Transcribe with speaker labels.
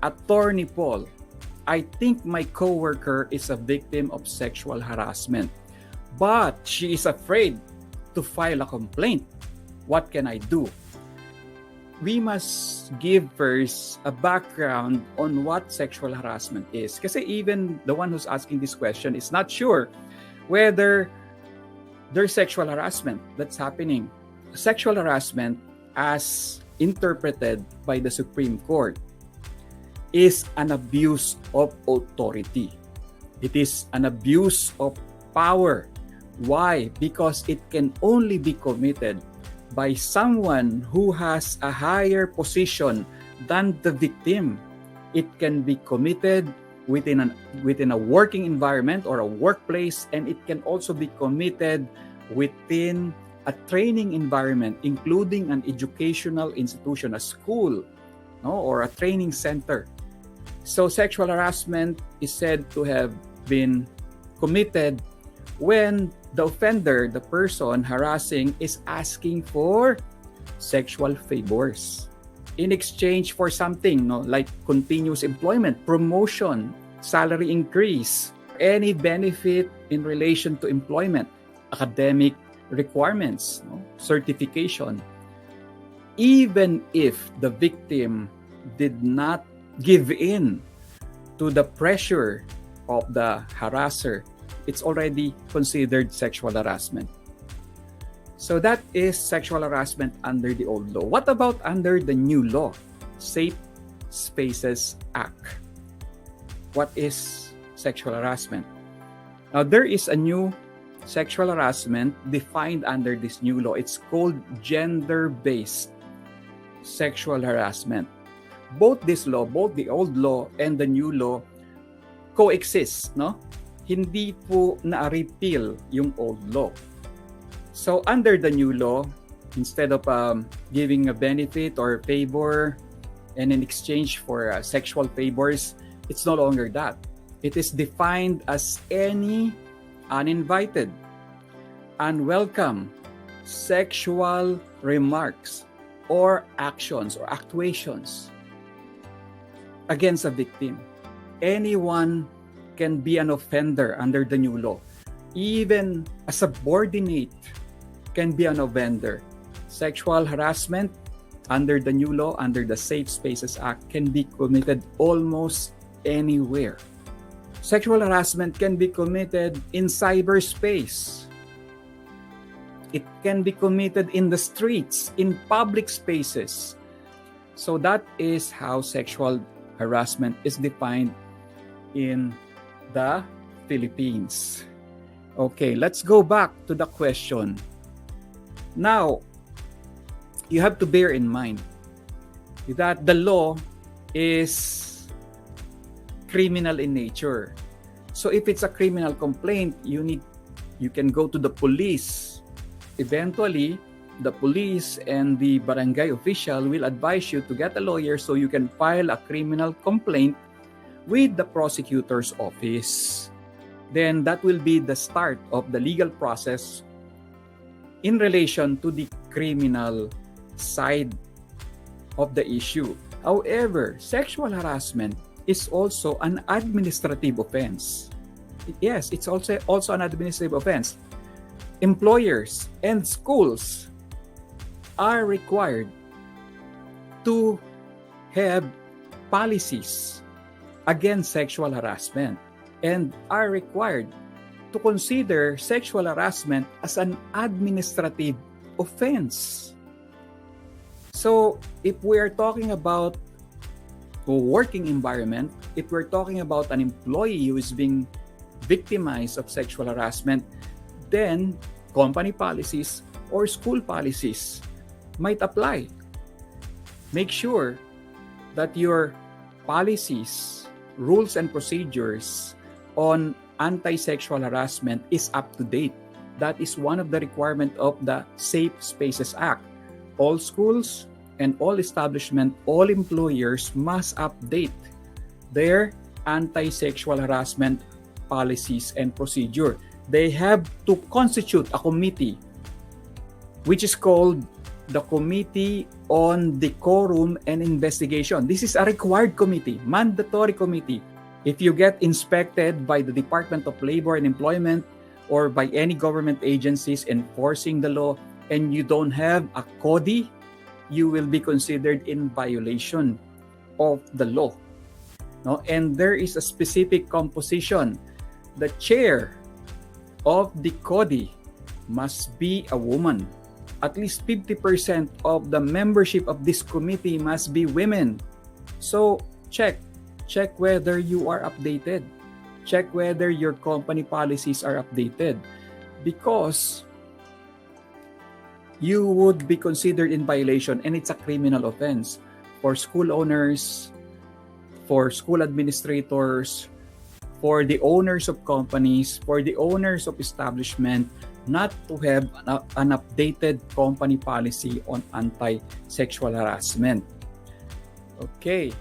Speaker 1: Attorney Paul, I think my coworker is a victim of sexual harassment, but she is afraid to file a complaint. What can I do? We must give first a background on what sexual harassment is. Kasi even the one who's asking this question is not sure whether there's sexual harassment that's happening. Sexual harassment, as interpreted by the Supreme Court, is an abuse of authority. It is an abuse of power. Why? Because it can only be committed by someone who has a higher position than the victim. It can be committed within a working environment or a workplace, and it can also be committed within a training environment, including an educational institution, a school, no, or a training center. So sexual harassment is said to have been committed when the offender, the person harassing, is asking for sexual favors in exchange for something, no, like continuous employment, promotion, salary increase, any benefit in relation to employment, academic requirements, no, certification. Even if the victim did not give in to the pressure of the harasser, it's already considered sexual harassment. So that is sexual harassment under the old law. What about under the new law, Safe Spaces Act? What is sexual harassment? Now, there is a new sexual harassment defined under this new law. It's called gender-based sexual harassment. Both this law, both the old law and the new law, coexist, no? Hindi po na-repeal yung old law. So under the new law, instead of giving a benefit or favor and in exchange for sexual favors, it's no longer that. It is defined as any uninvited, unwelcome sexual remarks or actions or actuations against a victim. Anyone can be an offender under the new law. Even a subordinate can be an offender. Sexual harassment under the new law, under the Safe Spaces Act, can be committed almost anywhere. Sexual harassment can be committed in cyberspace. It can be committed in the streets, in public spaces. So that is how sexual harassment is defined in the Philippines. Okay, let's go back to the question. Now, you have to bear in mind that the law is criminal in nature. So if it's a criminal complaint, you can go to the police. Eventually, the police and the barangay official will advise you to get a lawyer so you can file a criminal complaint with the prosecutor's office. Then that will be the start of the legal process in relation to the criminal side of the issue. However, sexual harassment is also an administrative offense. Yes, it's also an administrative offense. Employers and schools are required to have policies against sexual harassment and are required to consider sexual harassment as an administrative offense. So if we're talking about a working environment, if we're talking about an employee who is being victimized of sexual harassment, then company policies or school policies might apply. Make sure that your policies, rules, and procedures on anti-sexual harassment is up to date. That is one of the requirements of the Safe Spaces Act. All schools and all establishments, all employers must update their anti-sexual harassment policies and procedure. They have to constitute a committee which is called the Committee on Decorum and Investigation. This is a required committee, mandatory committee. If you get inspected by the Department of Labor and Employment or by any government agencies enforcing the law and you don't have a CODI, you will be considered in violation of the law. No? And there is a specific composition. The chair of the CODI must be a woman. At least 50% of the membership of this committee must be women. So check whether you are updated. Check whether your company policies are updated, because you would be considered in violation, and it's a criminal offense for school owners, for school administrators, for the owners of companies, for the owners of establishment, not to have an updated company policy on anti-sexual harassment. Okay.